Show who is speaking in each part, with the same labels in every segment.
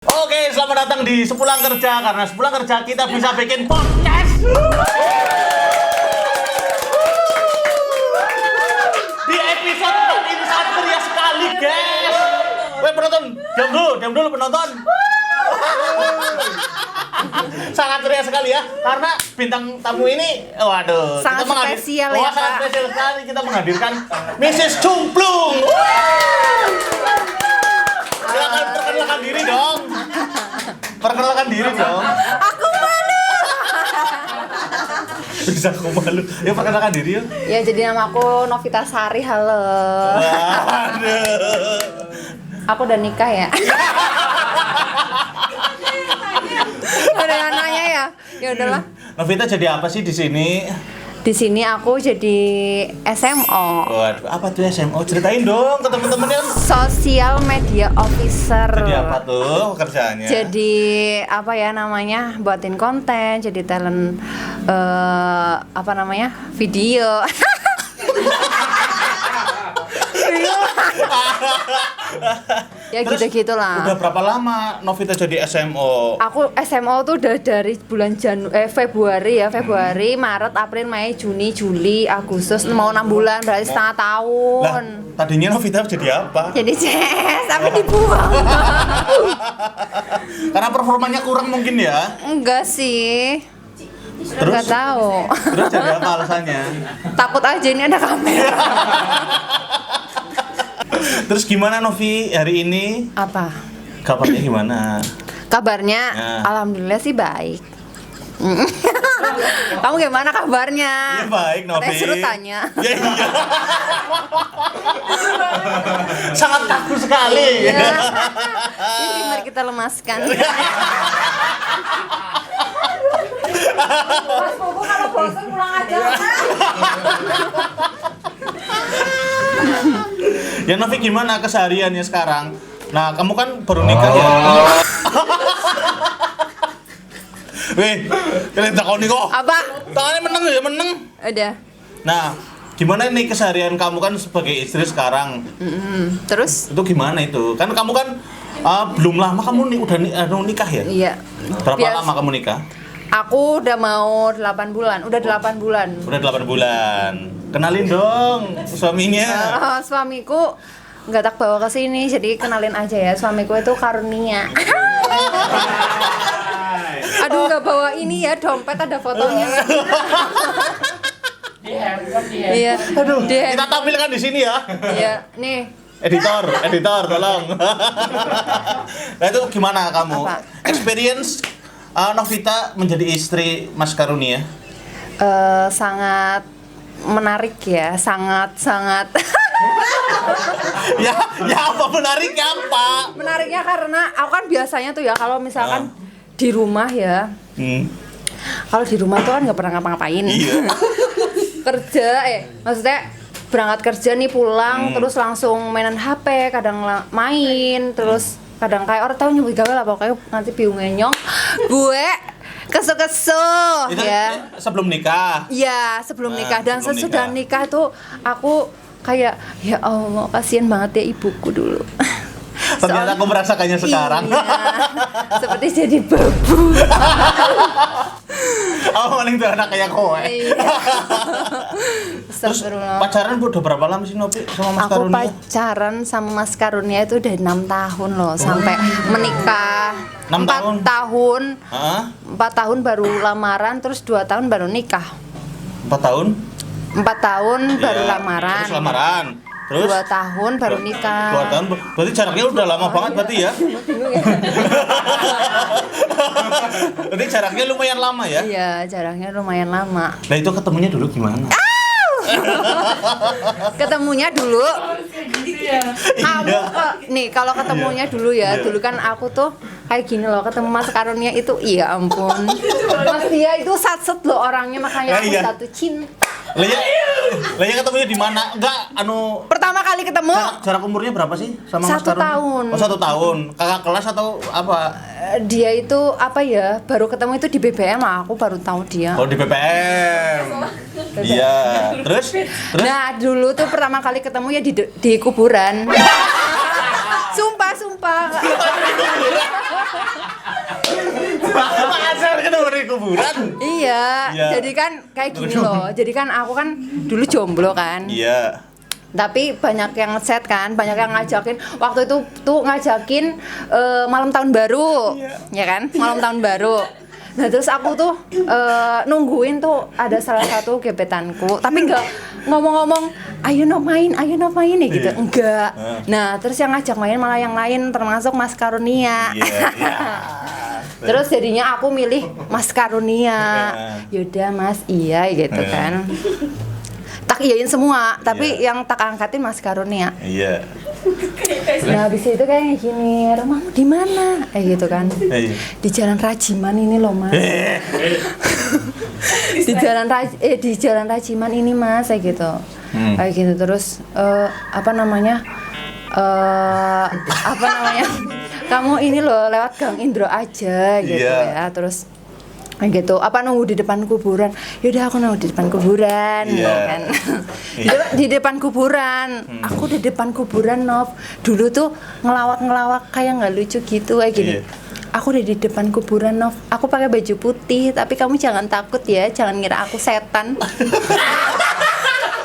Speaker 1: Oke, selamat datang di Sepulang Kerja. Karena sepulang kerja kita bisa bikin podcast. Di episode 4 ini sangat meriah sekali, guys. Weh penonton, diam dulu penonton. Sangat meriah sekali ya, karena bintang tamu ini, waduh,
Speaker 2: sangat spesial ya, Pak.
Speaker 1: Sangat spesial sekali kita menghadirkan Mrs. Cumplung. Silakan perkenalkan diri dong. Perkenalkan diri dong.
Speaker 2: Aku malu.
Speaker 1: Bisa aku malu. Ya perkenalkan diri yuk.
Speaker 2: Ya jadi nama aku Novita Sari. Halo.
Speaker 1: Waduh.
Speaker 2: Aku udah nikah ya. Udah nanya ya. Ya udahlah.
Speaker 1: Novita jadi apa sih di sini?
Speaker 2: Di sini aku jadi SMO.
Speaker 1: Waduh, apa tuh SMO? Ceritain dong ke temen-temen yang.
Speaker 2: Social Media Officer.
Speaker 1: Jadi apa tuh kerjaannya?
Speaker 2: Jadi apa ya namanya? Buatin konten, jadi talent apa namanya? Video. Ya gitu-gitulah.
Speaker 1: Udah berapa lama Novita jadi SMO?
Speaker 2: Aku SMO tuh udah dari bulan Februari ya, Februari, Maret, April, Mei, Juni, Juli, Agustus, mau 6 bulan, berarti setengah tahun.
Speaker 1: Lah, tadinya Novita jadi apa?
Speaker 2: Jadi CS, tapi dibuang.
Speaker 1: Karena performanya kurang mungkin ya?
Speaker 2: Enggak sih.
Speaker 1: Terus?
Speaker 2: Enggak tahu.
Speaker 1: Terus jadi apa alasannya?
Speaker 2: Takut aja ini ada kamera.
Speaker 1: Terus gimana Novi hari ini?
Speaker 2: Apa?
Speaker 1: Kabarnya gimana?
Speaker 2: Kabarnya
Speaker 1: Ya.
Speaker 2: alhamdulillah sih baik. Kamu gimana kabarnya?
Speaker 1: Iya baik Novi.
Speaker 2: Katanya suruh tanya.
Speaker 1: Ya iya. Sangat kaku sekali.
Speaker 2: Iya. Jadi mari kita lemaskan. Mas Bobo kalau bosan pulang aja.
Speaker 1: Ya Novi gimana kesehariannya sekarang? Nah kamu kan baru nikah ya? Weh, kalian takoni kok.
Speaker 2: Apa?
Speaker 1: Tangannya meneng ya meneng.
Speaker 2: Udah.
Speaker 1: Nah, gimana nih keseharian kamu kan sebagai istri sekarang?
Speaker 2: Terus?
Speaker 1: Itu gimana itu? Kan kamu kan belum lama kamu udah nikah ya?
Speaker 2: Iya.
Speaker 1: Berapa lama kamu nikah?
Speaker 2: Aku udah mau 8 bulan. Udah 8 bulan.
Speaker 1: Udah 8 bulan. Kenalin dong suaminya.
Speaker 2: Suamiku nggak tak bawa ke sini, jadi kenalin aja ya. Suamiku itu Karunia. Aduh, nggak bawa ini ya, dompet ada fotonya. Iya.
Speaker 1: Aduh, kita tampilkan di sini ya.
Speaker 2: Iya, nih.
Speaker 1: Editor, tolong. Nah itu gimana kamu?
Speaker 2: Apa?
Speaker 1: Experience Novita menjadi istri Mas Karunia?
Speaker 2: Sangat menarik ya, sangat.
Speaker 1: ya apa menariknya apa?
Speaker 2: Menariknya karena aku kan biasanya tuh ya kalau misalkan di rumah ya. Kalau di rumah tuh kan nggak pernah ngapa-ngapain.
Speaker 1: Iya.
Speaker 2: Kerja, maksudnya berangkat kerja nih pulang terus langsung mainan HP, kadang main, terus kadang kayak orang tahu nyebut gawe lah pokoknya nanti bingung nyong. Gue kesu-kesu ya.
Speaker 1: Sebelum nikah.
Speaker 2: Iya, sebelum nikah dan
Speaker 1: sebelum
Speaker 2: sesudah nikah tuh aku kayak ya Allah, kasihan banget ya ibuku dulu.
Speaker 1: Ternyata aku merasakannya sekarang.
Speaker 2: Iya, seperti jadi babu.
Speaker 1: Oh, paling tuh anak kayak kowe.
Speaker 2: Iya.
Speaker 1: Terus
Speaker 2: Astagfirullah.
Speaker 1: pacaran udah berapa lama sih Novi sama Mas
Speaker 2: Aku
Speaker 1: Karunia?
Speaker 2: pacaran sama Mas Karunia itu udah 6 tahun loh, sampai menikah.
Speaker 1: 6 tahun?
Speaker 2: 4 tahun.
Speaker 1: Hah?
Speaker 2: 4 tahun baru lamaran, terus 2 tahun baru nikah.
Speaker 1: 4 tahun?
Speaker 2: 4 tahun baru
Speaker 1: Ya,
Speaker 2: lamaran.
Speaker 1: Terus lamaran. Terus
Speaker 2: 2 tahun baru nikah.
Speaker 1: 2 tahun. Berarti jaraknya udah lama banget berarti ya? Berarti jaraknya lumayan lama ya?
Speaker 2: Iya, jaraknya lumayan lama.
Speaker 1: Nah itu ketemunya dulu gimana?
Speaker 2: Ketemunya dulu. Kamu
Speaker 1: Iya.
Speaker 2: nih kalau ketemunya dulu ya, dulu kan aku tuh kayak gini loh, ketemu Mas Karunia itu iya ampun. Mas dia itu satset loh orangnya, makanya aku
Speaker 1: Iya.
Speaker 2: jatuh cinta.
Speaker 1: Lah ya ketemunya di mana? Enggak,
Speaker 2: Pertama kali ketemu
Speaker 1: jarak umurnya berapa sih sama Mas
Speaker 2: 1
Speaker 1: Karunia?
Speaker 2: tahun.
Speaker 1: Oh 1 tahun. Kakak kelas atau apa?
Speaker 2: dia itu apa ya, baru ketemu itu di BBM lah, aku baru tahu dia.
Speaker 1: Oh di BBM. Iya. Terus?
Speaker 2: Nah dulu tuh pertama kali ketemu ya di kuburan. Sumpah.
Speaker 1: Pacar ketemu di kuburan.
Speaker 2: Iya,
Speaker 1: Iya.
Speaker 2: jadi kan kayak gini loh. Jadi kan aku kan dulu jomblo kan.
Speaker 1: Iya.
Speaker 2: Tapi banyak yang chat kan, banyak yang ngajakin. Waktu itu tuh ngajakin malam tahun baru, ya kan? Malam tahun baru. Nah terus aku tuh nungguin tuh ada salah satu gebetanku, tapi nggak ngomong-ngomong, ayo no main ya gitu, enggak. Nah terus yang ngajak main malah yang lain, termasuk Mas Karunia. Terus jadinya aku milih Mas Karunia. Yaudah Mas, iya gitu kan. Tak iyain semua, tapi yang tak angkatin Mas Karunia.
Speaker 1: Iya.
Speaker 2: Nah habis itu kayak gini, rumahmu di mana? Gitu kan. Di Jalan Rajiman ini loh Mas. di Jalan Rajiman ini Mas, kayak gitu. Kayak gitu terus apa namanya? Kamu ini loh lewat Gang Indro aja gitu ya. Terus gitu, apa nunggu di depan kuburan? Yaudah aku nunggu di depan kuburan, kan? Di depan kuburan, aku di depan kuburan Nov. Dulu tuh ngelawak kayak nggak lucu gitu kayak gini. Aku udah di depan kuburan Nov. Aku pakai baju putih, tapi kamu jangan takut ya, jangan ngira aku setan.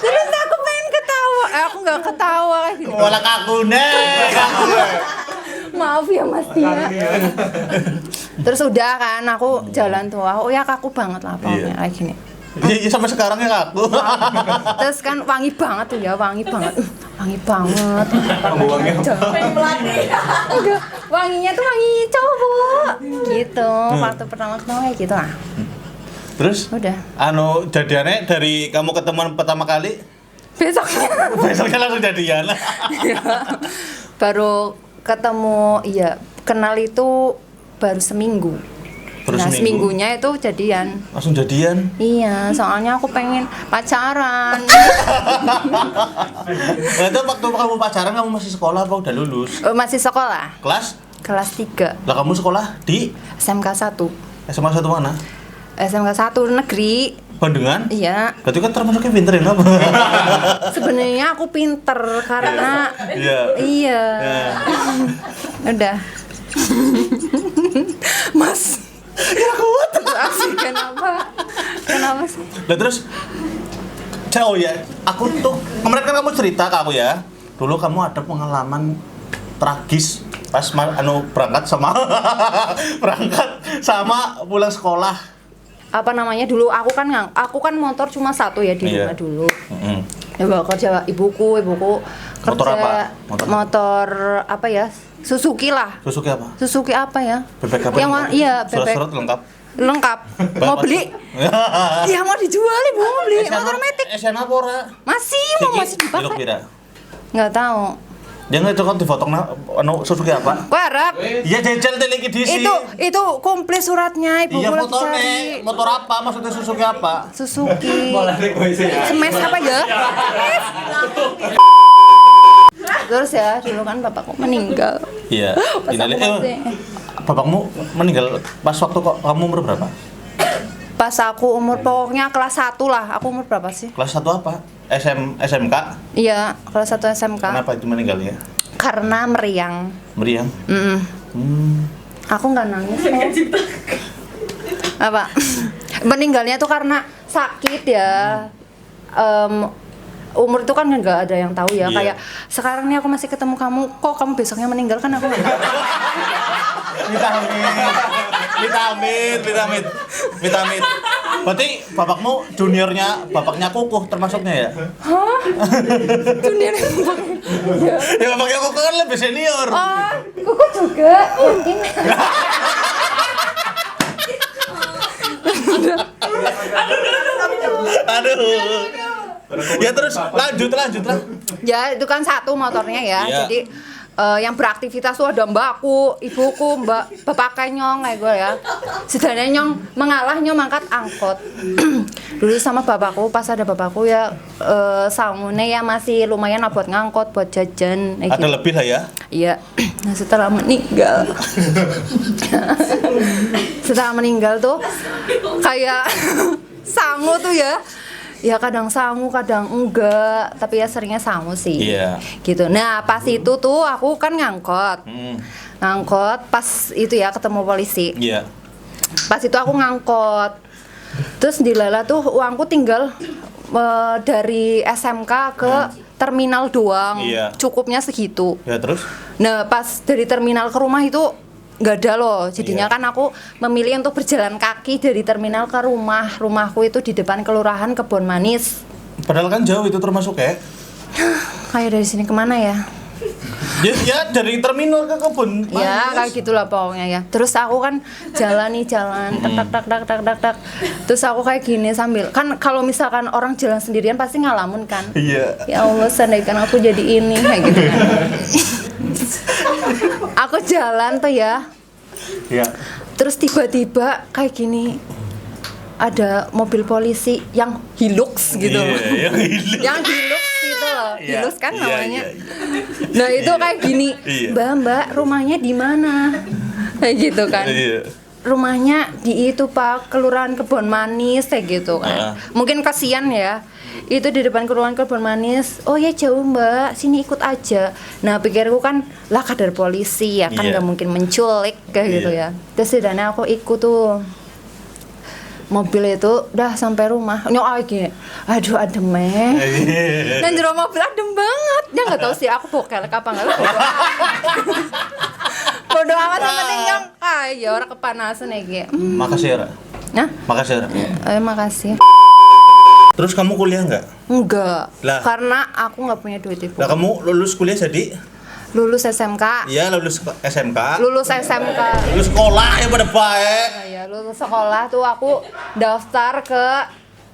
Speaker 2: Terus aku pengen ketawa, aku nggak ketawa kayak gini.
Speaker 1: Malah kaku nih.
Speaker 2: Maaf ya Mas Tia. Terus udah kan aku jalan tuh, aku ya kaku banget lah pokoknya kayak gini.
Speaker 1: Iya sampai sekarang ya kaku.
Speaker 2: Terus kan wangi banget tuh ya, wangi banget. Wangi banget. Enggak, wanginya tuh wangi cowok. Gitu. Waktu pertama ketemu kayak gitu lah.
Speaker 1: Terus?
Speaker 2: Udah.
Speaker 1: Jadiannya dari kamu ketemuan pertama kali? Besoknya langsung jadian.
Speaker 2: Baru ketemu, iya, kenal itu baru seminggu. Seminggunya itu jadian.
Speaker 1: Langsung jadian?
Speaker 2: Iya, soalnya aku pengen pacaran.
Speaker 1: Nah, itu waktu kamu pacaran kamu masih sekolah apa udah lulus?
Speaker 2: Masih sekolah. Kelas 3.
Speaker 1: Lah kamu sekolah di?
Speaker 2: SMK 1.
Speaker 1: SMA 1 mana?
Speaker 2: SMK 1 negeri.
Speaker 1: Bandengan?
Speaker 2: Iya.
Speaker 1: Berarti kan termasuknya pinter ya, Nop?
Speaker 2: Sebenarnya aku pinter karena iya. Udah. Mas.
Speaker 1: Ya kuat.
Speaker 2: Asik Kenapa sih?
Speaker 1: Nah terus aku tuh kemarin kan kamu cerita ke aku ya. Dulu kamu ada pengalaman tragis pas berangkat sama pulang sekolah.
Speaker 2: Apa namanya, dulu aku kan motor cuma satu ya di rumah dulu. Ya bawa kerja ibuku kerja.
Speaker 1: Motor apa?
Speaker 2: Motor apa ya? Suzuki lah.
Speaker 1: Suzuki apa?
Speaker 2: Suzuki apa ya?
Speaker 1: Bebek apa?
Speaker 2: Yang iya, bebek.
Speaker 1: Surat lengkap.
Speaker 2: Mau beli? Ya mau dijual ibu, mau beli motor metik.
Speaker 1: SNA apa ora?
Speaker 2: Masih dipakai. Nggak tahu.
Speaker 1: Jangan itu kan difotong Suzuki apa?
Speaker 2: Kau harap?
Speaker 1: Iya jajal teleki disi.
Speaker 2: Itu komplit suratnya ibu.
Speaker 1: Iya fotonya. Motor apa? Maksudnya Suzuki apa?
Speaker 2: Suzuki. Smash apa ya? Terus ya dulu kan bapakku meninggal.
Speaker 1: Iya. Bapakmu meninggal pas waktu kamu umur berapa?
Speaker 2: Pas aku umur pokoknya kelas 1 lah. Aku umur berapa sih?
Speaker 1: Kelas 1 apa? SMK?
Speaker 2: Iya, kelas 1 SMK.
Speaker 1: Kenapa itu meninggalnya?
Speaker 2: Karena meriang.
Speaker 1: Meriang?
Speaker 2: Aku nggak nangis kok. Apa? Meninggalnya tuh karena sakit ya. Umur itu kan nggak ada yang tahu ya. Kayak sekarang nih aku masih ketemu kamu, kok kamu besoknya meninggal kan aku nggak tahu.
Speaker 1: Vitamin. Berarti bapakmu bapaknya Kukuh termasuknya ya?
Speaker 2: Hah? Juniornya bapaknya?
Speaker 1: Ya bapaknya Kukuh kan lebih senior.
Speaker 2: Oh, Kukuh juga mungkin.
Speaker 1: Aduh. Ya terus lanjut lah.
Speaker 2: Ya itu kan satu motornya ya.
Speaker 1: Iya.
Speaker 2: Jadi yang beraktivitas tuh ada mbakku, ibuku, bapaknya Nyong kayak gue ya. Sedangkan Nyong mengalah, Nyong mangkat angkot. Dulu sama bapakku, pas ada bapakku ya sangune ya masih lumayan lah buat ngangkot, buat jajan.
Speaker 1: Ada gitu. Lebih lah ya?
Speaker 2: Iya. Nah setelah meninggal tuh kayak sangu tuh ya. Ya kadang sangu, kadang enggak, tapi ya seringnya sangu sih.
Speaker 1: Iya.
Speaker 2: Gitu. Nah pas itu tuh aku kan ngangkot. ngangkot pas itu ya ketemu polisi.
Speaker 1: Iya.
Speaker 2: Pas itu aku ngangkot. Terus dilala tuh uangku tinggal dari SMK ke terminal doang.
Speaker 1: Iya.
Speaker 2: Cukupnya segitu.
Speaker 1: Ya terus?
Speaker 2: Nah, pas dari terminal ke rumah itu nggak ada loh. Jadinya
Speaker 1: Iya.
Speaker 2: kan aku memilih untuk berjalan kaki dari terminal ke rumah. Rumahku itu di depan kelurahan Kebon Manis.
Speaker 1: Padahal kan jauh itu termasuk ya.
Speaker 2: Kayak dari sini kemana ya?
Speaker 1: Ya dari terminal ke kebun.
Speaker 2: Ya
Speaker 1: Manis.
Speaker 2: kayak gitulah pokoknya ya. Terus aku kan jalan tak. Terus aku kayak gini sambil kan kalau misalkan orang jalan sendirian pasti ngalamun kan.
Speaker 1: Iya.
Speaker 2: Ya Allah, seandainya aku jadi ini kayak gitu kan. Aku jalan tuh ya.
Speaker 1: Iya.
Speaker 2: Terus tiba-tiba kayak gini ada mobil polisi yang Hilux gitu.
Speaker 1: Iya, yang Hilux.
Speaker 2: Yang Hilux gitu loh.
Speaker 1: Iya,
Speaker 2: Hilux kan
Speaker 1: iya,
Speaker 2: namanya.
Speaker 1: iya, iya.
Speaker 2: Nah, itu kayak gini.
Speaker 1: Iya.
Speaker 2: Mbak, rumahnya di mana? Kayak gitu kan.
Speaker 1: Iya.
Speaker 2: Rumahnya di itu Pak, Kelurahan Kebon Manis kayak gitu kan. Mungkin kasihan ya. Itu di depan Kelurahan Kebon Manis. Oh ya jauh Mbak, sini ikut aja. Nah, pikirku kan lah kadar polisi ya kan
Speaker 1: Iya.
Speaker 2: nggak mungkin menculik kayak gitu
Speaker 1: Iya.
Speaker 2: ya. Terus sedana aku ikut tuh. Mobil itu udah sampai rumah. Nyok lagi. Aduh adem Dan jero mobil adem banget. Dia nggak tahu sih aku bokel apa enggak. Bodoh amat sama tinggal kayak orang kepanasan ya kayak.
Speaker 1: Makasih ya, Ra.
Speaker 2: Nah,
Speaker 1: Makasih ya, Ra.
Speaker 2: makasih.
Speaker 1: Terus kamu kuliah nggak?
Speaker 2: Enggak.
Speaker 1: Lah.
Speaker 2: Karena aku nggak punya duit itu.
Speaker 1: Lah kamu lulus kuliah jadi?
Speaker 2: Lulus SMK.
Speaker 1: Iya lulus SMK.
Speaker 2: Lulus SMK.
Speaker 1: Lulus sekolah ya pada baik.
Speaker 2: Nah, ya, lulus sekolah tuh aku daftar ke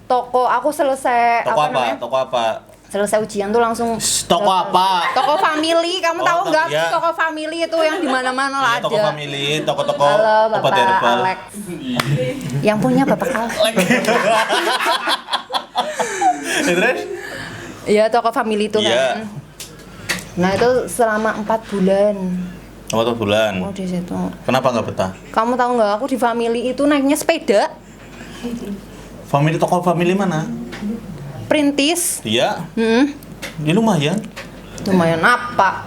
Speaker 2: toko. Aku selesai
Speaker 1: Toko apa?
Speaker 2: namanya?
Speaker 1: Toko apa?
Speaker 2: Selesai ujian tuh langsung
Speaker 1: Toko
Speaker 2: daftar.
Speaker 1: apa?
Speaker 2: Toko Family. Kamu
Speaker 1: Oh,
Speaker 2: tahu nggak?
Speaker 1: iya.
Speaker 2: Toko Family itu yang di mana-mana lah
Speaker 1: Iya,
Speaker 2: ada.
Speaker 1: toko family, toko-toko
Speaker 2: Halo
Speaker 1: obat
Speaker 2: Bapak
Speaker 1: herbal.
Speaker 2: Alex. Yang punya Bapak Alex.
Speaker 1: Terus?
Speaker 2: Iya, toko Family itu
Speaker 1: Iya.
Speaker 2: kan. Nah, itu selama 4 bulan.
Speaker 1: Oh, 4 bulan.
Speaker 2: Oh, di situ.
Speaker 1: Kenapa nggak betah?
Speaker 2: Kamu tahu nggak aku di Family itu naiknya sepeda
Speaker 1: Family toko family mana?
Speaker 2: perintis.
Speaker 1: Iya.
Speaker 2: Hmm,
Speaker 1: Ya lumayan.
Speaker 2: lumayan apa?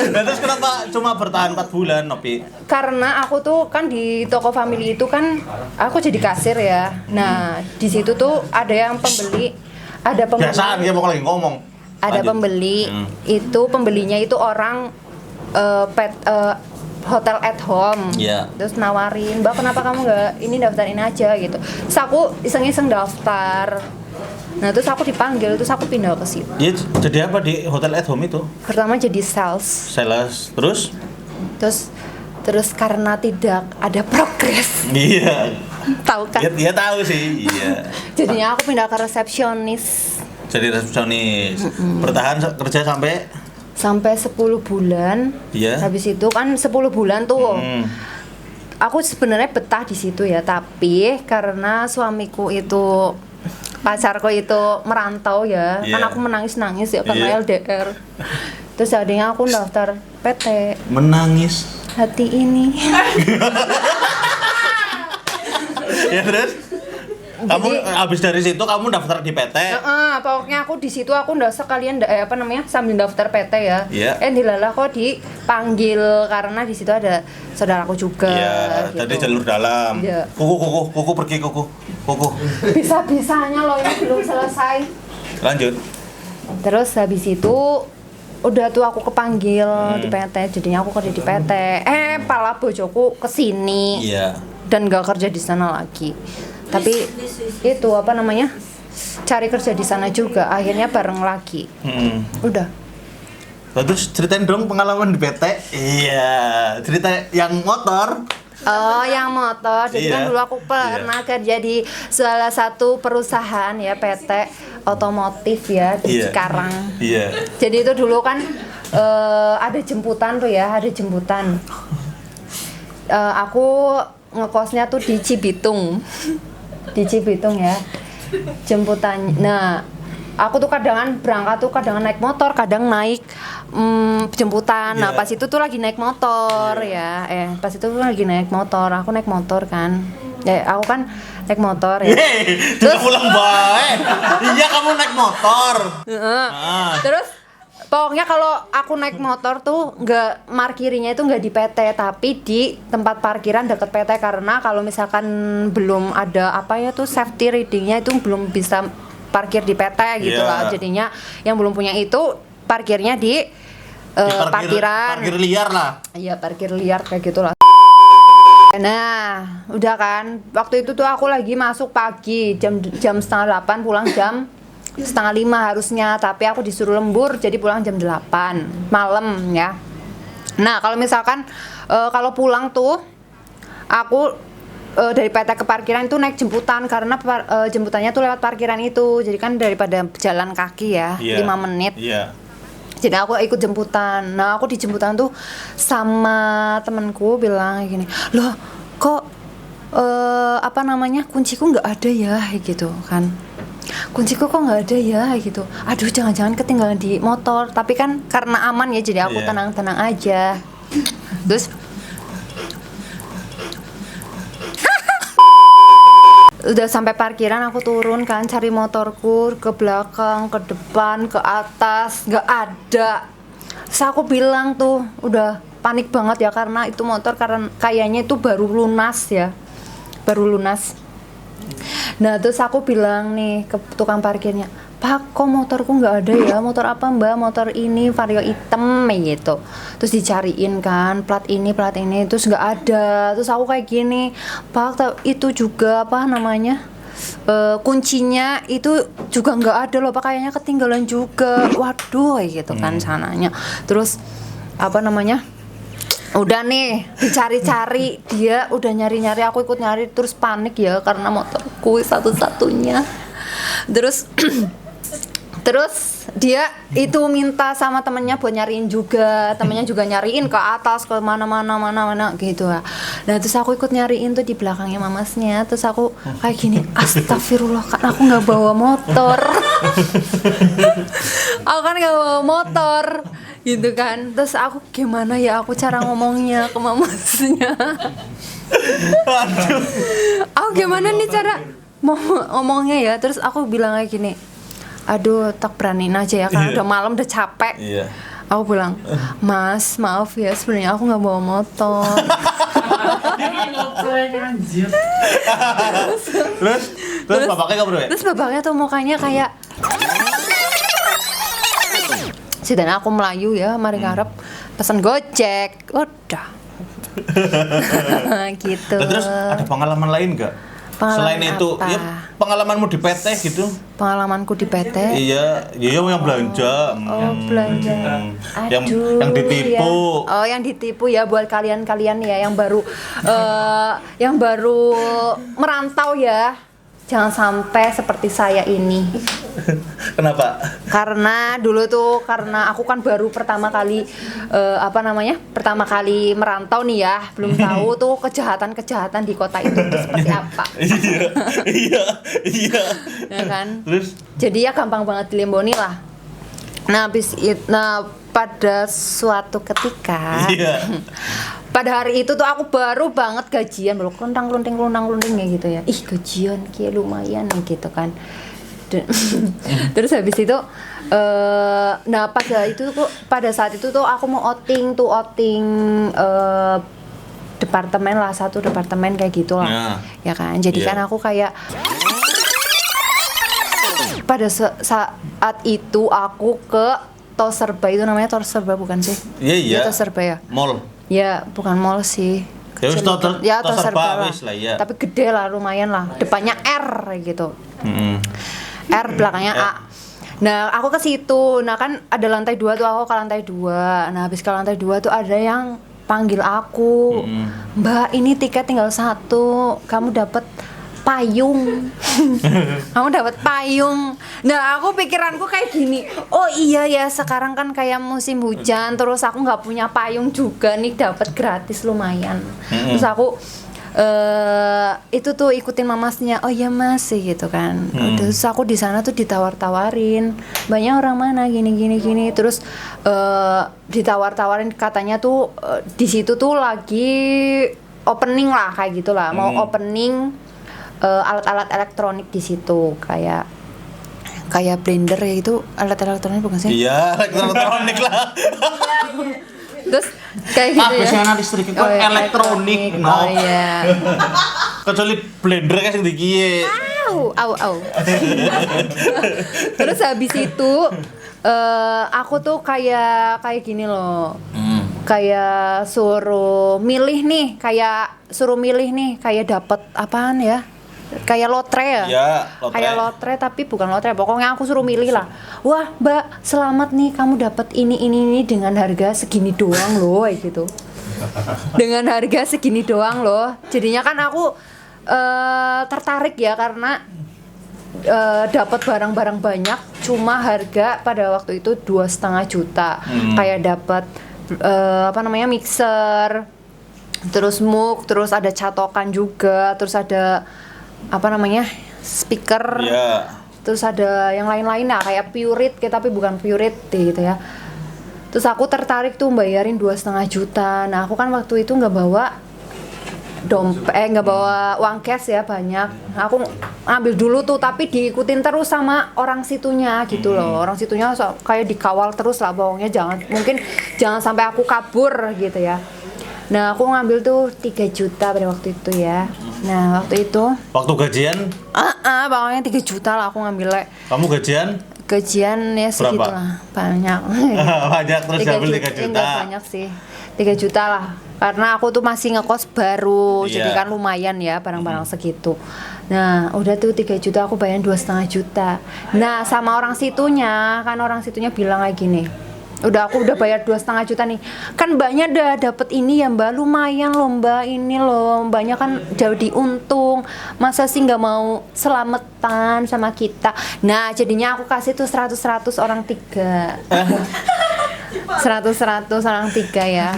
Speaker 1: Nah, terus kenapa cuma bertahan 4 bulan, Nopi?
Speaker 2: Karena aku tuh kan di toko Family itu kan aku jadi kasir ya. Nah, di situ tuh ada yang pembeli, ada pembeli.
Speaker 1: Biasaan dia mau lagi ngomong.
Speaker 2: Ada
Speaker 1: Lanjut.
Speaker 2: pembeli,
Speaker 1: Hmm.
Speaker 2: itu pembelinya itu orang hotel at home.
Speaker 1: Iya.
Speaker 2: Terus nawarin, Mbak kenapa kamu nggak ini daftarin aja gitu. Terus aku iseng-iseng daftar. Nah terus aku dipanggil, terus aku pindah ke situ.
Speaker 1: Dia jadi apa di hotel at home itu?
Speaker 2: Pertama jadi sales,
Speaker 1: Sales.
Speaker 2: terus karena tidak ada progres,
Speaker 1: Iya.
Speaker 2: tahu kan?
Speaker 1: Dia tahu sih. Iya.
Speaker 2: Jadinya aku pindah ke resepsionis
Speaker 1: Jadi resepsionis. Bertahan kerja sampai
Speaker 2: 10 bulan.
Speaker 1: Iya.
Speaker 2: Habis itu kan 10 bulan tuh. Aku sebenarnya betah di situ ya, tapi karena suamiku itu pacarku itu merantau ya,
Speaker 1: Iya.
Speaker 2: kan aku menangis-nangis ya karena
Speaker 1: Iya.
Speaker 2: LDR. Terus jadinya aku daftar PT
Speaker 1: menangis.
Speaker 2: hati ini.
Speaker 1: Ya terus? Kamu habis dari situ kamu daftar di PT.
Speaker 2: Pokoknya aku di situ aku udah sekalian sambil daftar PT ya.
Speaker 1: Iya.
Speaker 2: Dilalah kok dipanggil karena di situ ada saudaraku juga.
Speaker 1: Iya,
Speaker 2: gitu.
Speaker 1: tadi jalur dalam.
Speaker 2: Iya.
Speaker 1: Kuku pergi kuku.
Speaker 2: Bisa-bisanya loh ini belum selesai.
Speaker 1: Lanjut.
Speaker 2: Terus habis itu udah tuh aku kepanggil di PT, jadinya aku kerja di PT. Pala bojoku kesini
Speaker 1: Iya.
Speaker 2: dan gak kerja di sana lagi. Tapi itu apa namanya? Cari kerja di sana juga. Akhirnya bareng lagi. Udah.
Speaker 1: Terus ceritain dong pengalaman di PT. Iya, cerita yang motor.
Speaker 2: Oh, yang motor. Jadi kan
Speaker 1: Iya.
Speaker 2: dulu aku pernah kerja di salah satu perusahaan ya PT otomotif ya di
Speaker 1: Iya.
Speaker 2: Cikarang.
Speaker 1: Iya.
Speaker 2: Jadi itu dulu kan ada jemputan tuh ya, ada jemputan. Aku ngekosnya tuh di Cibitung. Di Cibitung ya. Jemputan. Nah, aku tuh kadang naik motor, kadang naik jemputan. Nah,
Speaker 1: Iya.
Speaker 2: pas itu tuh lagi naik motor ya. Pas itu tuh lagi naik motor. Aku naik motor kan. Aku kan naik motor ya.
Speaker 1: Terus pulang baik. Iya, kamu naik motor.
Speaker 2: Heeh. Terus Pokoknya kalau aku naik motor tuh nggak parkirnya itu nggak di PT tapi di tempat parkiran dekat PT karena kalau misalkan belum ada apa ya tuh safety readingnya itu belum bisa parkir di PT gitu lah. Jadinya yang belum punya itu parkirnya di parkiran.
Speaker 1: Parkir liar lah.
Speaker 2: Iya parkir liar kayak gitulah. Nah, udah kan. Waktu itu tuh aku lagi masuk pagi jam 7:30 pulang jam 4:30 harusnya, tapi aku disuruh lembur jadi pulang jam 8 malam ya. Nah, kalau misalkan kalau pulang tuh aku dari PT ke parkiran itu naik jemputan karena jemputannya tuh lewat parkiran itu. Jadi kan daripada jalan kaki ya, 5 menit.
Speaker 1: Iya.
Speaker 2: Jadi aku ikut jemputan. Nah, aku di jemputan tuh sama temanku bilang gini, "Loh, kok kunciku nggak ada ya?" gitu kan. Kunciku kok nggak ada ya gitu. Aduh, jangan-jangan ketinggalan di motor. Tapi kan karena aman ya, jadi aku tenang-tenang aja. Terus udah sampai parkiran aku turun kan, cari motorku ke belakang, ke depan, ke atas, nggak ada. Terus aku bilang tuh udah panik banget ya karena itu motor karena kayaknya itu baru lunas ya, baru lunas. Nah terus aku bilang nih ke tukang parkirnya, "Pak, kok motorku nggak ada ya? Motor apa Mbak? Motor ini vario hitam gitu." Terus dicariin kan plat ini terus nggak ada. Terus aku kayak gini, "Pak, itu juga kuncinya itu juga nggak ada loh Pak, kayaknya ketinggalan juga." Waduh gitu kan sananya. Terus udah nih dicari-cari, dia udah nyari-nyari, aku ikut nyari, terus panik ya karena motorku satu-satunya. Terus dia itu minta sama temennya buat nyariin juga, temennya juga nyariin ke atas, ke mana gitu ya. Nah terus aku ikut nyariin tuh di belakangnya mamasnya, terus aku kayak gini, astagfirullah kan aku nggak bawa motor. Aku kan nggak bawa motor gitu kan. Terus aku gimana ya aku cara ngomongnya ke mamasnya. Aku gimana nih cara ngomongnya ya. Terus aku bilang kayak gini, "Aduh, tak beraniin aja ya karena udah malam, udah capek." Aku bilang, "Mas, maaf ya sebenarnya aku nggak bawa motor."
Speaker 1: Terus bapaknya kabur ya?
Speaker 2: Terus bapaknya tuh mukanya kayak dan aku Melayu ya, mari ngarep pesan Gojek, udah. Gitu.
Speaker 1: Terus ada pengalaman lain nggak? Selain itu,
Speaker 2: apa?
Speaker 1: ya pengalamanmu di PT gitu?
Speaker 2: Pengalamanku di PT?
Speaker 1: Iya yang belanja.
Speaker 2: Belanja. Aduh,
Speaker 1: yang ditipu.
Speaker 2: Ya. Yang ditipu ya buat kalian-kalian ya yang baru merantau ya. Jangan sampai seperti saya ini.
Speaker 1: Kenapa?
Speaker 2: Karena dulu tuh aku kan baru pertama kali merantau nih ya, belum tahu tuh kejahatan di kota itu tuh seperti apa.
Speaker 1: Iya.
Speaker 2: Ya kan?
Speaker 1: Terus?
Speaker 2: Jadi ya gampang banget dilemboni lah. Nah, pada suatu ketika, pada hari itu tuh aku baru banget gajian, baru kelundang-kelunding kayak gitu ya. Ih, gajian kayak lumayan nih gitu kan. Terus habis itu pada saat itu tuh aku mau outing departemen lah, satu departemen kayak gitulah. Ya kan. Jadi kan aku kayak pada saat itu aku ke Toserba, itu namanya Toserba bukan sih?
Speaker 1: Iya.
Speaker 2: Toserba ya.
Speaker 1: Mall.
Speaker 2: Ya, bukan mall sih.
Speaker 1: Ya
Speaker 2: Toserba lah.
Speaker 1: Ya.
Speaker 2: Tapi gede lah, lumayan lah. Depannya R gitu. R belakangnya A. Nah, aku ke situ. Nah, kan ada lantai 2 tuh, aku ke lantai 2. Nah, habis ke lantai 2 tuh ada yang panggil aku. "Mbak, ini tiket tinggal 1. Kamu dapat payung." Kamu dapat payung. Nah, aku pikiranku kayak gini, oh iya ya sekarang kan kayak musim hujan, terus aku nggak punya payung juga nih, dapat gratis lumayan. Terus aku itu tuh ikutin mamasnya, "Oh iya Mas," gitu kan. Terus aku di sana tuh ditawar-tawarin, "Banyak orang mana gini. Terus ditawar-tawarin katanya tuh di situ tuh lagi opening lah kayak gitulah, mau opening alat-alat elektronik di situ, kayak kayak blender ya, itu alat elektronik bukan sih?
Speaker 1: Iya, elektronik lah.
Speaker 2: Terus kayak gitu ya.
Speaker 1: Biasanya listrik itu
Speaker 2: Oh, iya,
Speaker 1: elektronik, no.
Speaker 2: Oh iya.
Speaker 1: Kecuali blender kayak sing iki.
Speaker 2: Au. Terus habis itu aku tuh kayak gini loh. Kayak suruh milih nih, kayak dapat apaan ya? Kayak lotre ya?
Speaker 1: Iya, lotre.
Speaker 2: Kayak lotre tapi bukan lotre. Pokoknya aku suruh milih lah. Wah, Mbak, selamat nih kamu dapat ini dengan harga segini doang loh, kayak gitu. Dengan harga segini doang loh. Jadinya kan aku tertarik ya karena dapat barang-barang banyak. Cuma harga pada waktu itu 2,5 juta. Kayak dapat mixer, terus mug, terus ada catokan juga, terus ada speaker, terus ada yang lain-lain lah kayak Pureit tapi bukan Pureit gitu ya. Terus aku tertarik tuh bayarin 2,5 juta. Nah aku kan waktu itu nggak bawa uang cash ya banyak. Aku ambil dulu tuh tapi diikutin terus sama orang situnya gitu loh. Orang situnya kayak dikawal terus lah, pokoknya jangan sampai aku kabur gitu ya. Nah aku ngambil tuh 3 juta pada waktu itu ya. Nah waktu itu
Speaker 1: gajian?
Speaker 2: Pokoknya 3 juta lah aku ngambilnya.
Speaker 1: Kamu gajian
Speaker 2: ya segitu lah. Banyak.
Speaker 1: Banyak, terus ngambil 3 juta.
Speaker 2: Enggak banyak sih, 3 juta lah. Karena aku tuh masih ngekos baru, jadi kan lumayan ya barang-barang segitu. Nah udah tuh 3 juta aku bayarin 2,5 juta. Nah sama orang situnya bilang kayak gini, aku udah bayar 2,5 juta nih, kan mbaknya udah dapet ini ya mbak, lumayan loh mbak, ini loh mbaknya kan jadi untung, masa sih nggak mau selamatan sama kita. Nah jadinya aku kasih tuh 100 orang 3. 100 orang 3 ya.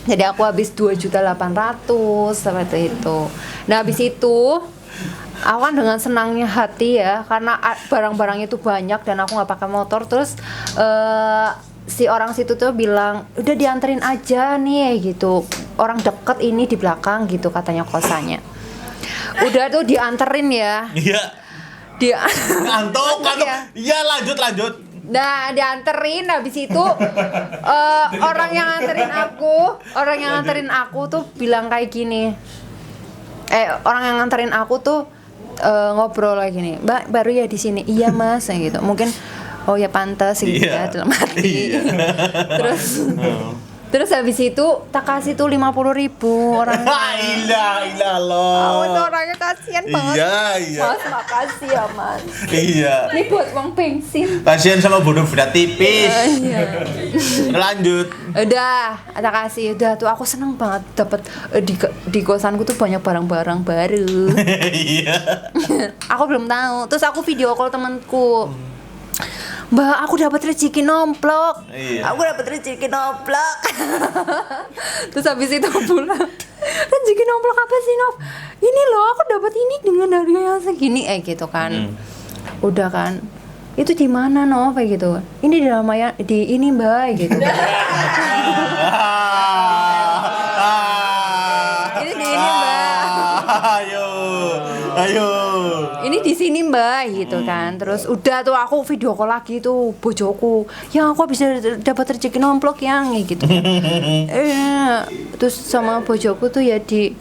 Speaker 2: Jadi aku habis 2.800.000 seperti itu. Nah habis itu aku kan dengan senangnya hati ya, karena barang-barang itu banyak dan aku nggak pakai motor. Terus si orang situ tuh bilang udah dianterin aja nih gitu, orang deket ini di belakang gitu katanya kosannya. Udah tuh dianterin ya.
Speaker 1: Iya. Ngantuk. Iya lanjut.
Speaker 2: Nah dianterin, habis itu orang yang nganterin aku tuh bilang kayak gini. Orang yang nganterin aku tuh ngobrol kayak gini, Mbak baru ya di sini? Iya mas, gitu. Mungkin oh ya pantas gitu ya dalam hati. Terus habis itu tak kasih tuh 50.000 orangnya.
Speaker 1: Ilah loh.
Speaker 2: Itu orangnya kasihan banget.
Speaker 1: Iya.
Speaker 2: Mas makasih ya mas.
Speaker 1: Iya.
Speaker 2: Ini buat uang bensin.
Speaker 1: Kasihan sama bodoh berat tipis.
Speaker 2: Iya.
Speaker 1: Lanjut.
Speaker 2: Udah, tak kasih. Udah tuh aku seneng banget dapat di kosanku tuh banyak barang-barang baru.
Speaker 1: Iya.
Speaker 2: Aku belum tahu. Terus aku video call temanku. Mbak, aku dapat rezeki nomplok.
Speaker 1: Iya.
Speaker 2: Aku dapat rezeki nomplok. Terus habis itu pulang. Rezeki nomplok apa sih, Nov? Ini loh, aku dapat ini dengan harga yang segini gitu kan. Udah kan. Itu di mana, Nov? Kayak gitu. Ini di ini, Mbak, gitu. Ini di ini, Mbak. Ayo. Ini di sini mbak gitu kan. Terus udah tuh aku video call lagi tuh bojoku, yang aku bisa dapat rezeki nomplok yang gitu. Terus sama bojoku tuh ya di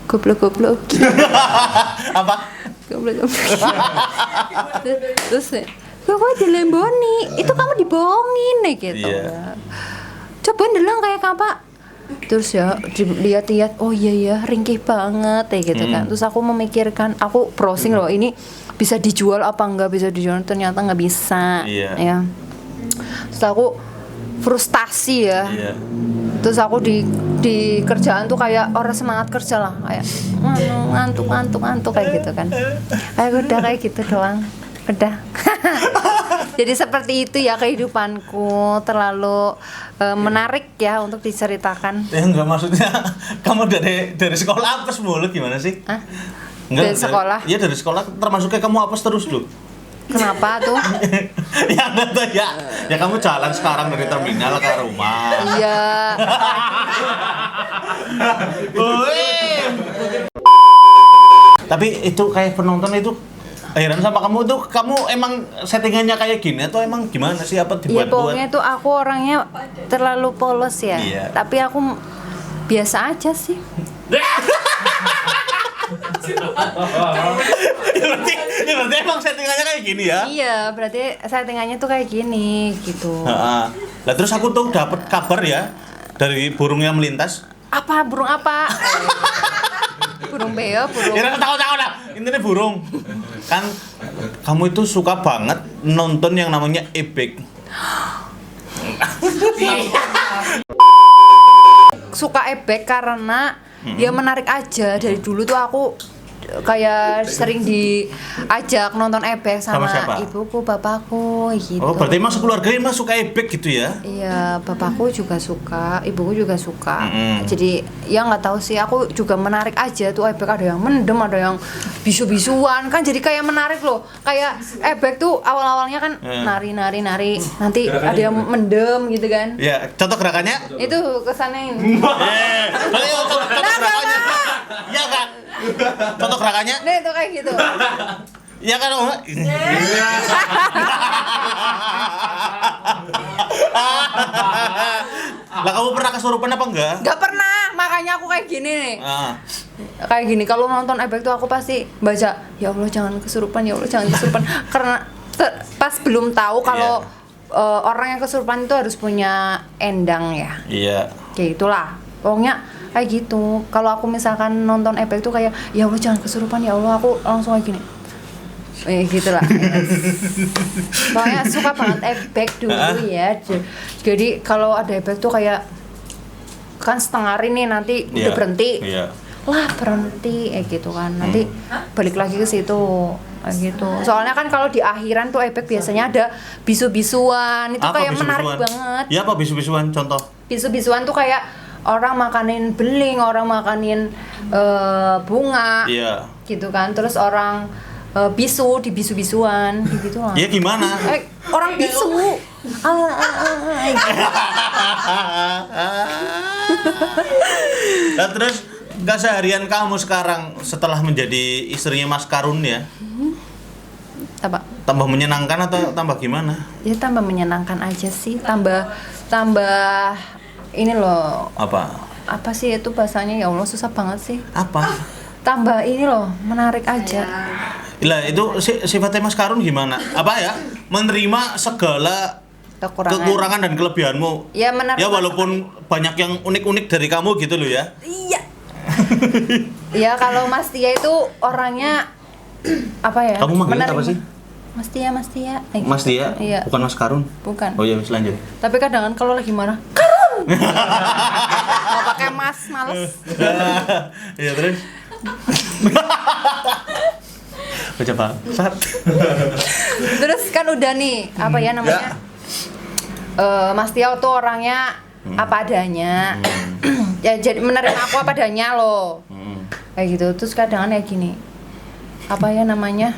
Speaker 2: goblok.
Speaker 1: Apa?
Speaker 2: Goblok. Terus kok dilemboni, itu kamu dibohongin gitu. Yeah. Coba ndelang kayak apa? Terus ya dilihat-lihat, oh iya ya ringkih banget gitu kan. Terus aku memikirkan, aku browsing loh, ini bisa dijual apa enggak, bisa dijual, ternyata nggak bisa. Ya. Terus aku frustasi ya. Terus aku di kerjaan tuh kayak orang semangat kerja lah, kayak ngantuk kayak gitu kan. Udah kayak gitu doang. Udah. Jadi seperti itu ya kehidupanku, terlalu menarik ya untuk diceritakan.
Speaker 1: Ya enggak, maksudnya kamu dari sekolah apes mulu gimana sih?
Speaker 2: Hah? Dari sekolah?
Speaker 1: Iya dari sekolah, termasuknya kamu apes terus loh.
Speaker 2: Kenapa tuh?
Speaker 1: Ya enggak tahu ya. Ya kamu jalan sekarang dari terminal ke rumah.
Speaker 2: Iya.
Speaker 1: Tapi itu kayak penonton itu Heran sama kamu tuh, kamu emang settingannya kayak gini atau emang gimana sih, apa
Speaker 2: Ya
Speaker 1: dibuat-buat?
Speaker 2: pokoknya tuh aku orangnya terlalu polos ya.
Speaker 1: Iya.
Speaker 2: Tapi aku biasa aja sih.
Speaker 1: Ya berarti emang settingannya kayak gini ya?
Speaker 2: Iya, berarti settingannya tuh kayak gini gitu.
Speaker 1: Heeh. Lah terus aku tuh dapat kabar ya dari burung yang melintas.
Speaker 2: Apa burung apa? Burung beo, burung.
Speaker 1: Ya tahu lah. Intinya burung. Kan kamu itu suka banget nonton yang namanya Ebek.
Speaker 2: Suka ebek karena dia menarik aja. Dari dulu tuh aku kayak sering diajak nonton ebek sama
Speaker 1: siapa?
Speaker 2: ibuku, bapakku gitu.
Speaker 1: Oh, berarti emang sekeluarga emang suka Ebek gitu ya?
Speaker 2: Iya, bapakku juga suka, ibuku juga suka.
Speaker 1: Mm-mm.
Speaker 2: Jadi ya nggak tahu sih, aku juga menarik aja tuh ebek, ada yang mendem, ada yang bisu-bisuan kan, jadi kayak menarik loh. Kayak ebek tuh awal-awalnya kan nari, nanti ada yang mendem gitu kan.
Speaker 1: Ya, contoh gerakannya?
Speaker 2: Itu kesannya ini.
Speaker 1: Berarti contoh gerakannya. Iya kan? Contoh gerakannya?
Speaker 2: Nih tuh kayak gitu.
Speaker 1: Iya kan? Om? Lah kamu pernah kesurupan apa enggak?
Speaker 2: Gak pernah, makanya aku kayak gini nih.
Speaker 1: Ah.
Speaker 2: Kayak gini, kalau nonton ebek tuh aku pasti baca, ya Allah jangan kesurupan, ya Allah jangan kesurupan. Karena pas belum tahu kalau orang yang kesurupan itu harus punya endang ya.
Speaker 1: Iya.
Speaker 2: Kayak gitulah. Pokoknya kayak gitu. Kalau aku misalkan nonton ebek tuh kayak, ya Allah jangan kesurupan, ya Allah, aku langsung kayak gini. Gitulah. Pokoknya suka banget ebek dulu ya. Jadi kalau ada ebek tuh kayak kan setengah hari nih, nanti udah berhenti.
Speaker 1: Iya.
Speaker 2: Lah berhenti gitu kan, nanti balik lagi ke situ gitu. Soalnya kan kalau di akhiran tuh ebek biasanya ada bisu-bisuan, itu
Speaker 1: Apa
Speaker 2: kayak
Speaker 1: bisu-bisuan?
Speaker 2: menarik banget.
Speaker 1: Ya apa bisu-bisuan, contoh?
Speaker 2: Bisu-bisuan tuh kayak orang makanin beling, orang makanin bunga,
Speaker 1: Iya.
Speaker 2: gitu kan. Terus orang bisu, di bisu-bisuan gitu lah.
Speaker 1: Iya gimana?
Speaker 2: Orang bisu.
Speaker 1: Nah, terus keseharian kamu sekarang setelah menjadi istrinya Mas Karun ya,
Speaker 2: Apa?
Speaker 1: tambah menyenangkan atau tambah gimana?
Speaker 2: Ya tambah menyenangkan aja sih, tambah ini loh. Apa sih itu bahasanya, ya Allah susah banget sih.
Speaker 1: Apa?
Speaker 2: Tambah ini loh, menarik aja.
Speaker 1: Lah itu sifatnya Mas Karun gimana? Apa ya? Menerima segala kekurangan dan kelebihanmu.
Speaker 2: Ya menarik.
Speaker 1: Ya walaupun banyak yang unik-unik dari kamu gitu loh ya.
Speaker 2: Iya. Ya kalau Mas Tia itu orangnya apa ya?
Speaker 1: Kamu manggilnya apa sih?
Speaker 2: Mas Tia.
Speaker 1: Mas Tia?
Speaker 2: Iya.
Speaker 1: Bukan Mas Karun?
Speaker 2: Bukan.
Speaker 1: Oh iya, lanjut.
Speaker 2: Tapi kadang kalau lagi marah, Karun. Mau pakai Mas, males.
Speaker 1: Iya terus. Baca bangsat.
Speaker 2: Terus kan udah nih, apa ya namanya? Mas Tia tuh orangnya apa adanya. Ya jadi menerima aku apa adanya loh. Kayak gitu. Terus kadang kayak gini. Apa ya namanya?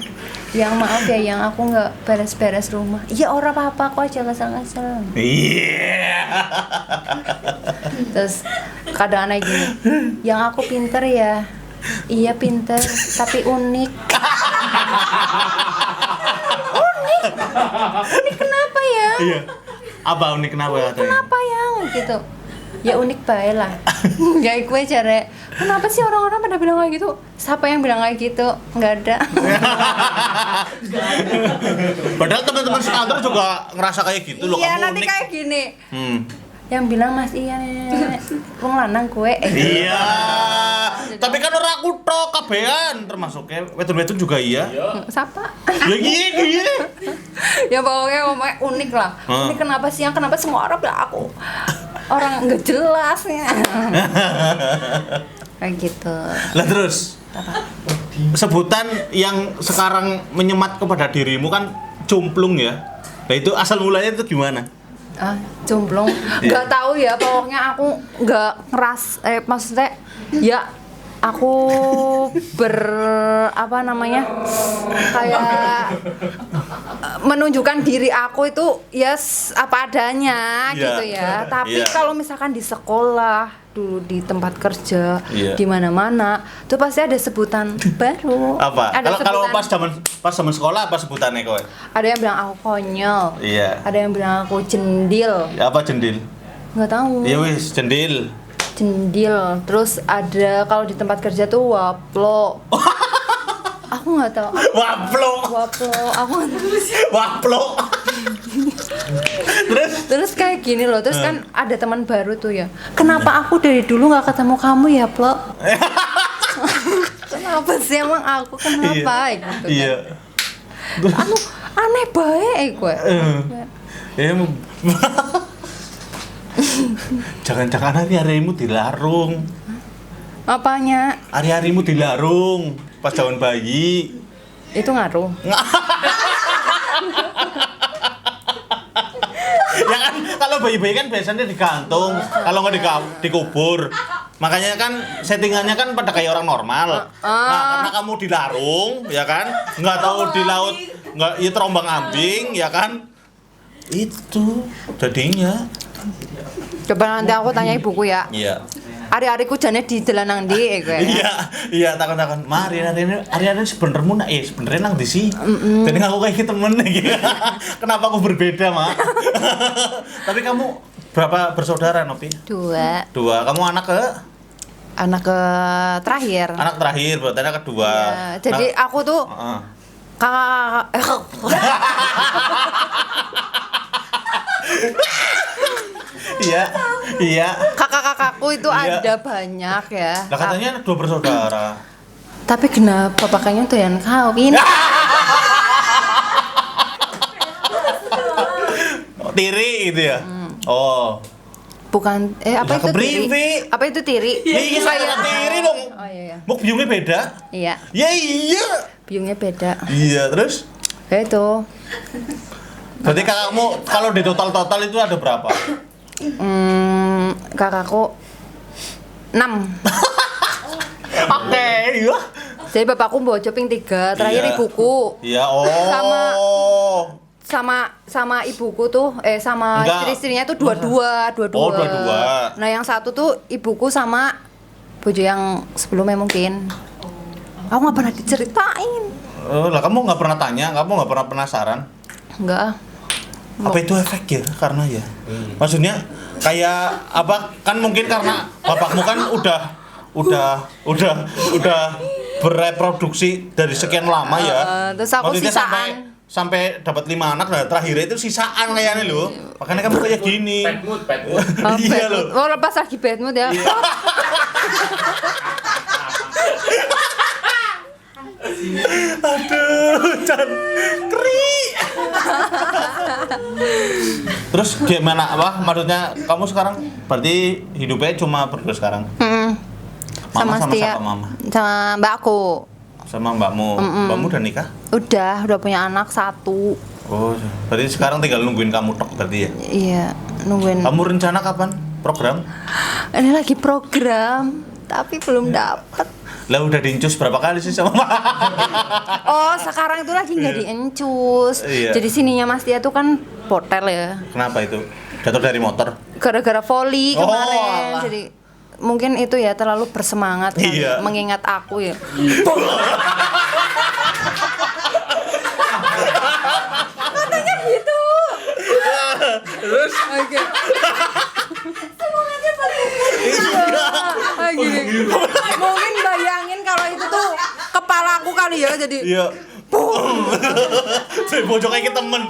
Speaker 2: Yang maaf ya, yang aku nggak beres-beres rumah. Iya orang apa-apa kok, aja kesel-kesel.
Speaker 1: Iya.
Speaker 2: Terus kadang kayak gini. Yang aku pinter ya. Iya pinter, tapi unik. Unik kenapa ya?
Speaker 1: Iya. Apa unik kenapa katanya?
Speaker 2: Kenapa ya? Gitu. Ya unik bae lah. Gak gue cara. Kenapa sih orang-orang pada bilang kayak gitu? Siapa yang bilang kayak gitu? Nggak ada.
Speaker 1: Padahal teman-teman sekantor juga ngerasa kayak gitu loh.
Speaker 2: Iya
Speaker 1: Kamu
Speaker 2: nanti
Speaker 1: unik.
Speaker 2: kayak gini. Yang bilang Mas iya, wong lanang gue.
Speaker 1: Iya. Tapi kan orang aku tok kabehan termasuk ya. Wedun-wedun juga iya.
Speaker 2: Siapa?
Speaker 1: Ya iya.
Speaker 2: Ya pokoknya ngomongnya unik lah. Ini kenapa sih? Yang kenapa semua orang bilang aku orang nggak jelas ya. Kayak gitu.
Speaker 1: Lah terus. Sebutan yang sekarang menyemat kepada dirimu kan cumplung ya. Nah itu asal mulanya itu gimana?
Speaker 2: Jomblo. Nggak tahu ya, pokoknya aku nggak maksudnya ya aku apa namanya, kayak menunjukkan diri aku itu apa adanya
Speaker 1: Iya.
Speaker 2: gitu ya. Tapi
Speaker 1: Iya.
Speaker 2: kalau misalkan di sekolah dulu, di tempat kerja,
Speaker 1: Iya.
Speaker 2: di mana-mana tuh pasti ada sebutan baru.
Speaker 1: Apa?
Speaker 2: Ada
Speaker 1: Kalau
Speaker 2: sebutan,
Speaker 1: pas zaman sekolah apa sebutannya kowe?
Speaker 2: ada yang bilang aku konyol,
Speaker 1: Iya.
Speaker 2: ada yang bilang aku jendil,
Speaker 1: Apa jendil?
Speaker 2: nggak tahu.
Speaker 1: Iya wis, jendil.
Speaker 2: Jendil. Terus ada kalau di tempat kerja tuh waplo. Aku nggak tahu.
Speaker 1: Waplo.
Speaker 2: Waplo. Aku nggak tahu sih.
Speaker 1: Waplo.
Speaker 2: Terus kayak gini loh. Terus kan ada teman baru tuh ya. Kenapa aku dari dulu nggak ketemu kamu ya, Plo? Kenapa sih emang aku kenapa? Gitu,
Speaker 1: Iya.
Speaker 2: kan. Aneh baik gue.
Speaker 1: Jangan-jangan hari-harimu dilarung.
Speaker 2: Apanya?
Speaker 1: Hari-harimu dilarung pas zaman bayi.
Speaker 2: Itu ngaruh.
Speaker 1: Ya kan kalau bayi-bayi kan biasanya digantung, kalau nggak dikubur. Makanya kan settingannya kan pada kayak orang normal. Nah, karena kamu dilarung, ya kan? Nggak tahu di laut, nggak itu terombang ambing, ya kan? Itu jadinya.
Speaker 2: Coba nanti aku tanya ibuku ya.
Speaker 1: Iya.
Speaker 2: Hari-hariku jane di dalan ndi gue.
Speaker 1: Iya, takon-takon. Mari hari-hari sebenarnya nak sebenarnya nang di sih. Jadi aku kayak temen gitu. Kenapa aku berbeda, Mak? Tapi kamu berapa bersaudara, Nopi?
Speaker 2: Dua.
Speaker 1: Kamu anak
Speaker 2: Terakhir.
Speaker 1: anak terakhir, berarti anak kedua.
Speaker 2: Ya, jadi aku tuh kakak.
Speaker 1: Iya.
Speaker 2: Kakak-kakakku itu
Speaker 1: Iya.
Speaker 2: ada banyak ya.
Speaker 1: Lah katanya dua bersaudara.
Speaker 2: Tapi kenapa pakainya tuh yang kawin?
Speaker 1: Tiri gitu ya. Oh.
Speaker 2: Bukan apa
Speaker 1: Lah,
Speaker 2: itu tiri?
Speaker 1: keprivi.
Speaker 2: Apa itu tiri?
Speaker 1: Iya, saya tiri dong.
Speaker 2: Oh iya.
Speaker 1: Mau biungnya beda?
Speaker 2: Iya,
Speaker 1: Ya iya.
Speaker 2: biungnya beda.
Speaker 1: Iya, terus
Speaker 2: Ya itu.
Speaker 1: berarti kakakmu kalau di total itu ada berapa?
Speaker 2: Kakakku 6.
Speaker 1: Oke, iya.
Speaker 2: Jadi bapakku bawa joping 3, terakhir
Speaker 1: Iya.
Speaker 2: ibuku.
Speaker 1: Iya, oh.
Speaker 2: Sama ibuku tuh sama
Speaker 1: Enggak.
Speaker 2: istri-istrinya tuh dua-dua.
Speaker 1: Oh, dua-dua.
Speaker 2: Nah, yang satu tuh ibuku sama bojo yang sebelumnya mungkin. Aku nggak pernah diceritain.
Speaker 1: Lah kamu nggak pernah tanya, kamu nggak pernah penasaran?
Speaker 2: Enggak.
Speaker 1: Apa itu efek ya? Karena ya. Maksudnya kayak apa? Kan mungkin karena bapakmu kan udah bereproduksi dari sekian lama ya.
Speaker 2: Terus aku
Speaker 1: Maksudnya
Speaker 2: sisaan.
Speaker 1: sampai dapat 5 anak, nah terakhir itu sisaan kayaknya loh. Makanya kamu kayak gini.
Speaker 3: Bad mood.
Speaker 1: Iya loh.
Speaker 2: Oh, lepas lagi bad mood ya.
Speaker 1: Iya. Aduh, Chan. Keri. Terus gimana apa? Maksudnya kamu sekarang berarti hidupnya cuma berdua sekarang? Mama sama
Speaker 2: Setia.
Speaker 1: siapa mama?
Speaker 2: Sama mbakku.
Speaker 1: Sama mbakmu. Mbakmu udah nikah?
Speaker 2: Udah punya anak 1.
Speaker 1: Oh, berarti sekarang tinggal nungguin kamu tok berarti ya?
Speaker 2: Iya, nungguin.
Speaker 1: Kamu rencana kapan? Program?
Speaker 2: Ini lagi program, tapi belum dapet.
Speaker 1: Lah udah diincus berapa kali sih sama mama?
Speaker 2: Oh, sekarang itu lagi nggak diencus.
Speaker 1: Iya.
Speaker 2: Jadi sininya Mas Tia tuh kan potel ya.
Speaker 1: Kenapa itu? Jatuh dari motor?
Speaker 2: Gara-gara volley
Speaker 1: Oh,
Speaker 2: kemarin.
Speaker 1: alah.
Speaker 2: Jadi mungkin itu ya terlalu bersemangat kan,
Speaker 1: Iya.
Speaker 2: mengingat aku ya. Katanya gitu.
Speaker 1: Terus?
Speaker 2: Oke. Semangatnya paling gini. Mungkin bayangin kalau itu tuh kepala aku kali ya jadi.
Speaker 1: Iya. Saya bojok kayak temen.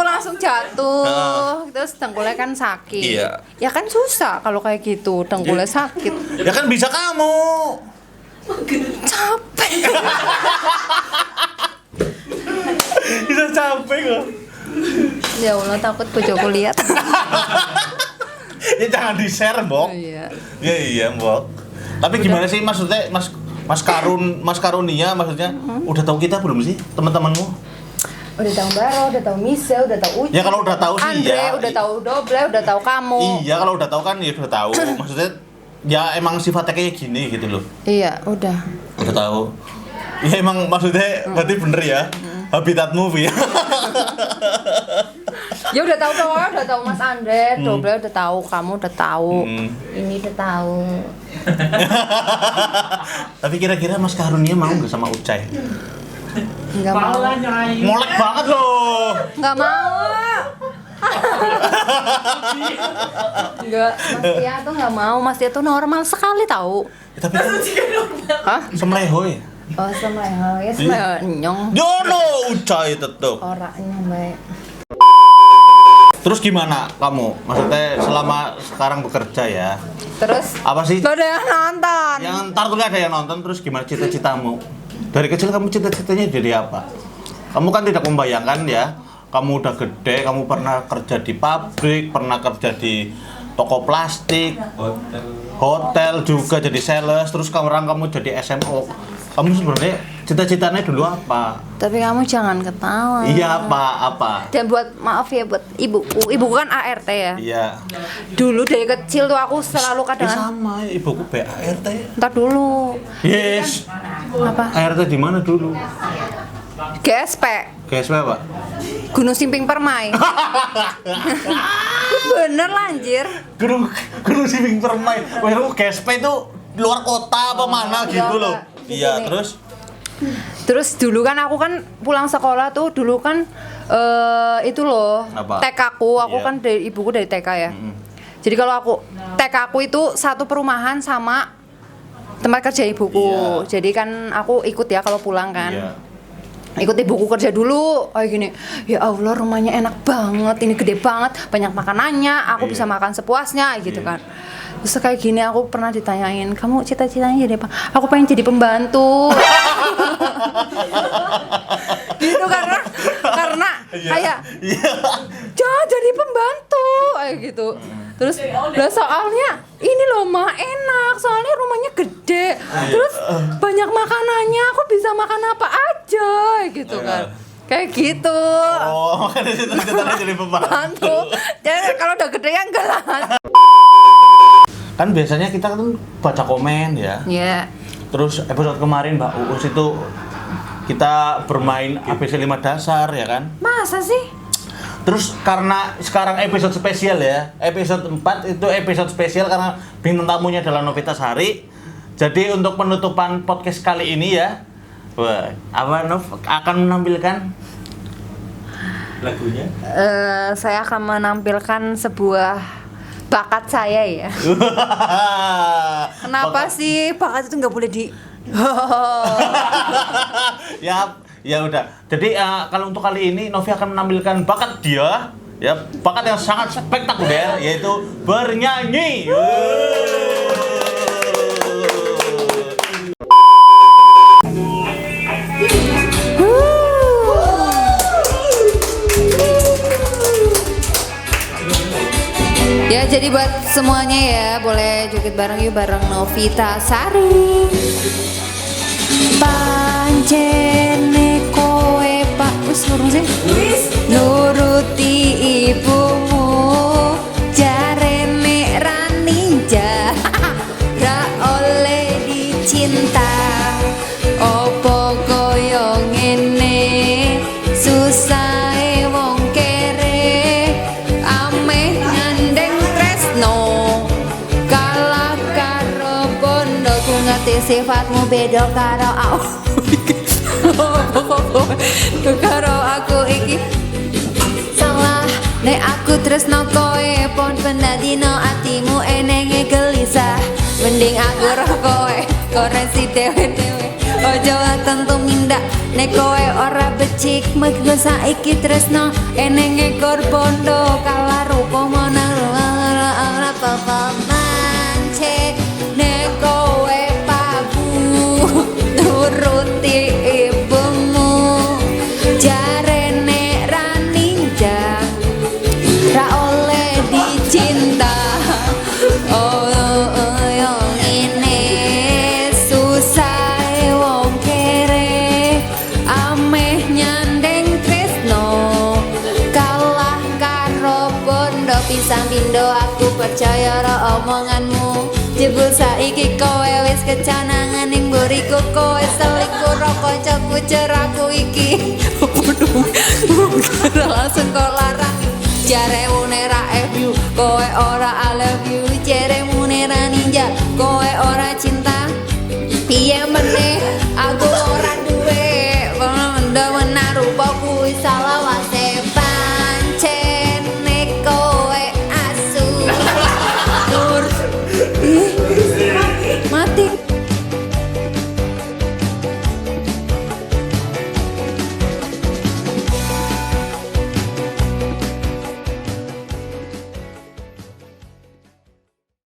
Speaker 2: langsung jatuh, terus dengkulnya kan sakit.
Speaker 1: Iya.
Speaker 2: Ya kan susah kalau kayak gitu, dengkulnya sakit.
Speaker 1: Ya kan bisa kamu.
Speaker 2: Capek.
Speaker 1: Bisa capek kok.
Speaker 2: Ya Allah, takut bojoku lihat.
Speaker 1: Ya jangan di-share, Mbok.
Speaker 2: Iya.
Speaker 1: Ya iya, Mbok. Tapi gimana sih maksudnya Mas Karunia maksudnya udah tahu kita belum sih teman-temanmu?
Speaker 2: Udah tahu Baro, udah tahu Michelle, udah tahu Uci.
Speaker 1: Ya kalau udah tahu sih
Speaker 2: Andre,
Speaker 1: ya.
Speaker 2: udah tahu Doble, udah tahu kamu.
Speaker 1: Iya, kalau udah tahu kan ya udah tahu. Maksudnya ya emang sifatnya kayak gini gitu loh.
Speaker 2: Iya, udah.
Speaker 1: Udah tahu. Ya emang maksudnya berarti bener ya. Habitat movie ya.
Speaker 2: Ya udah tahu pokoknya udah tahu Mas Andre, Doble udah tahu, kamu udah tahu. Ini udah tahu.
Speaker 1: Tapi kira-kira Mas Karunia mau nggak sama Ucai?
Speaker 2: Enggak mau.
Speaker 1: Molek banget loh.
Speaker 2: Enggak mau. Enggak, Mas Tia tuh enggak mau. Mas Tia tuh normal sekali tahu.
Speaker 1: Ya, tapi kan
Speaker 2: Hah?
Speaker 1: semlehoy.
Speaker 2: Oh, sama ya sama nyong.
Speaker 1: Jono Ucai tetep.
Speaker 2: Orangnya baik.
Speaker 1: Terus gimana kamu? Maksudnya selama sekarang bekerja ya?
Speaker 2: Terus
Speaker 1: Apa sih?
Speaker 2: gak ada yang nonton.
Speaker 1: Yang ntar tuh gak ada yang nonton, terus gimana cita-citamu? Dari kecil kamu cita-citanya jadi apa? Kamu kan tidak membayangkan ya, kamu udah gede, kamu pernah kerja di pabrik, pernah kerja di toko plastik, hotel juga jadi sales, terus sekarang kamu jadi SMO. Kamu sebenarnya cita-citanya dulu apa?
Speaker 2: Tapi kamu jangan ketawa.
Speaker 1: Iya apa?
Speaker 2: Dan buat maaf ya buat ibuku. Ibuku kan ART ya.
Speaker 1: Iya.
Speaker 2: Dulu dari kecil tuh aku selalu kadang
Speaker 1: Sama, ibuku BART.
Speaker 2: entar dulu.
Speaker 1: Yes.
Speaker 2: Apa?
Speaker 1: ART di mana dulu?
Speaker 2: GSP.
Speaker 1: GSP apa?
Speaker 2: Gunung Simping Permai. Bener lah anjir.
Speaker 1: Gunung Simping Permai. Wah, lu GSP itu luar kota apa mana gitu loh.
Speaker 2: Di
Speaker 1: Iya,
Speaker 2: sini.
Speaker 1: terus
Speaker 2: Dulu kan aku kan pulang sekolah tuh dulu kan itu loh
Speaker 1: Apa?
Speaker 2: TK aku
Speaker 1: Iya.
Speaker 2: kan dari ibuku dari TK ya. Jadi kalau aku TK aku itu satu perumahan sama tempat kerja ibuku.
Speaker 1: Iya.
Speaker 2: Jadi kan aku ikut ya kalau pulang kan.
Speaker 1: Iya.
Speaker 2: Ikut ibuku kerja dulu kayak gini. Ya Allah rumahnya enak banget, ini gede banget, banyak makanannya, aku
Speaker 1: Iya.
Speaker 2: bisa makan sepuasnya gitu
Speaker 1: Iya.
Speaker 2: kan. Terus kayak gini aku pernah ditanyain, kamu cita-citanya jadi apa? Aku pengen jadi pembantu. Gitu karena kayak
Speaker 1: Iya.
Speaker 2: jangan jadi pembantu kayak gitu. Terus lah soalnya ini loh mah enak, soalnya rumahnya gede. Terus banyak makanannya, aku bisa makan apa aja gitu kan. Kayak gitu.
Speaker 1: Oh, makanya cita-citanya jadi pembantu.
Speaker 2: Bantu. Jadi kalau udah gede ya enggak lah.
Speaker 1: Kan biasanya kita kan baca komen ya.
Speaker 2: Ya.
Speaker 1: Terus episode kemarin Mbak Uus itu kita bermain ABC 5 dasar ya kan.
Speaker 2: Masa sih?
Speaker 1: Terus karena sekarang episode spesial ya, episode 4 itu episode spesial karena bintang tamunya adalah Novita Sari. Jadi untuk penutupan podcast kali ini ya, wah, apa Nov akan menampilkan lagunya?
Speaker 2: Saya akan menampilkan sebuah bakat saya ya. Kenapa sih bakat itu nggak boleh di
Speaker 1: Ya udah. Jadi kalau untuk kali ini Novi akan menampilkan bakat dia, ya bakat yang sangat spektakuler yaitu bernyanyi.
Speaker 2: Ya jadi buat semuanya ya boleh joget bareng yuk bareng Novita Sari. Pancene kowe pak wis ngurung sih. Nuruti ibumu jarene ra ninja. Ra oleh dicinta. Opo koyo ngene susahe wong kere ameh ngandeng tresno kalah karo bondo ku ngerti sifatmu beda karo aku karo aku iki salah nek aku tresno kowe pon penadino atimu enenge gelisah mending aku roh kowe koreksi dewe-dewe ojo tentu mindak nek kowe ora becik mergo saiki tresno enenge kor bondo kalah rupa monang ora apa-apa mancek nek kowe pabu nuruti ibumu jarene ra ninja ra oleh dicinta oh ini susah wong kere ameh nyandeng tresno kandha pisang pindho aku percaya ro omonganmu. Jebul saiki kowe wis kecanangan ning mburiku kowe selingkuh ro kancaku ceraku iki. Langsung kok larang jare munera FU kowe ora I love you jare munera ninja kowe ora cinta piye meneh aku ora duwe pemenda menarupa kuwi salah wase pancene kowe asu tur mati